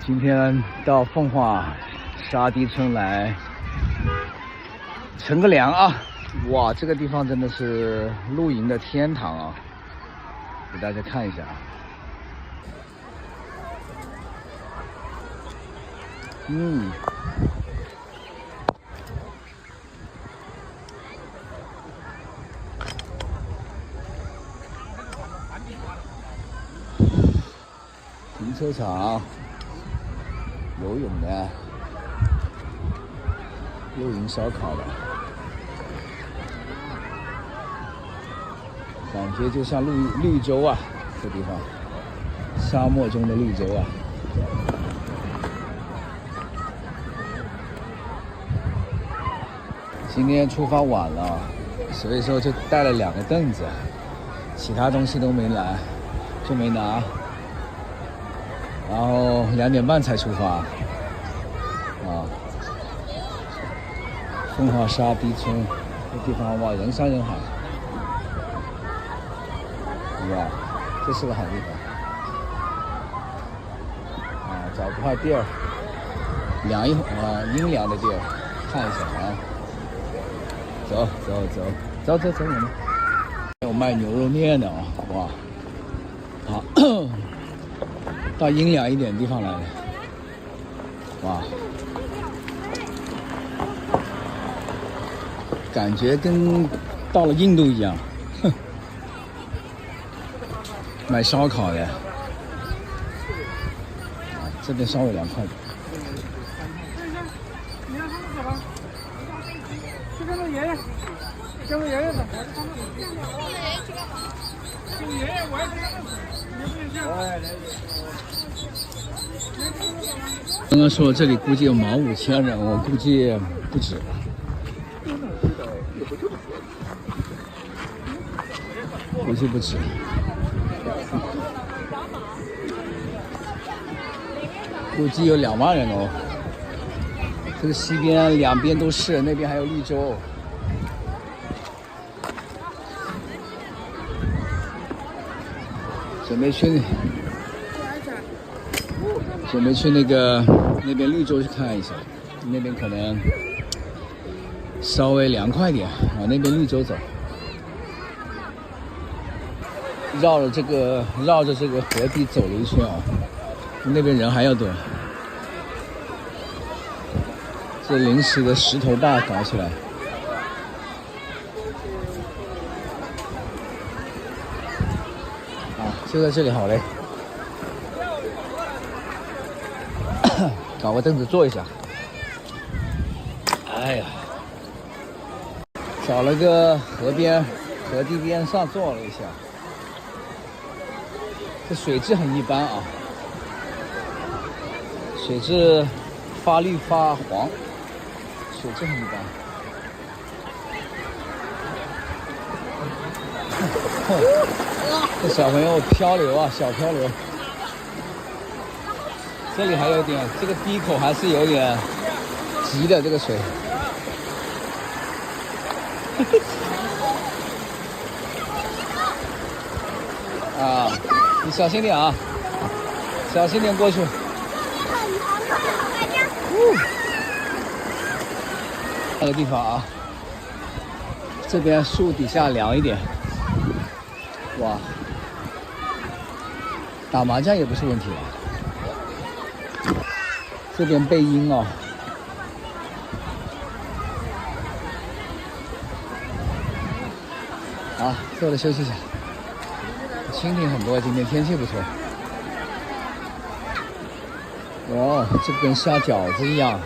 今天到奉化沙堤村来乘个凉啊！哇，这个地方真的是露营的天堂啊！给大家看一下啊。停车场、游泳的、露营烧烤的，感觉就像绿洲啊，这地方，沙漠中的绿洲啊。今天出发晚了，所以说就带了2个凳子，其他东西都没来，就没拿。然后2点半才出发，啊，奉化沙堤村这地方哇，人山人海，是吧？这是个好地方，啊，找个块地儿，阴凉的地儿，看一下啊。走，我们有卖牛肉面的啊，哇，好。到阴凉一点的地方来了，哇，感觉跟到了印度一样。哼，卖烧烤的，这边稍微凉快点。叫我爷爷的。爷爷，我刚刚说这里估计有15,000人，我估计不止。估计不止。估计有2万人哦。这个西边2边都是，那边还有绿洲。准备去那边绿洲去看一下，那边可能稍微凉快点，往那边绿洲走，绕着这个河堤走了一圈啊，那边人还要多。这临时的石头坝搞起来。就在这里好嘞，找个凳子坐一下。哎呀，找了个河堤边上坐了一下。这水质很一般啊，水质发绿发黄，水质很一般。这小朋友漂流啊，小漂流。这里还有点，这个堤口还是有点急的，这个水。啊，你小心点啊，小心点过去。那个地方啊，这边树底下凉一点。哇，打麻将也不是问题了。这边背阴哦。好，坐着休息一下。蜻蜓很多，今天天气不错。哦，这跟下饺子一样。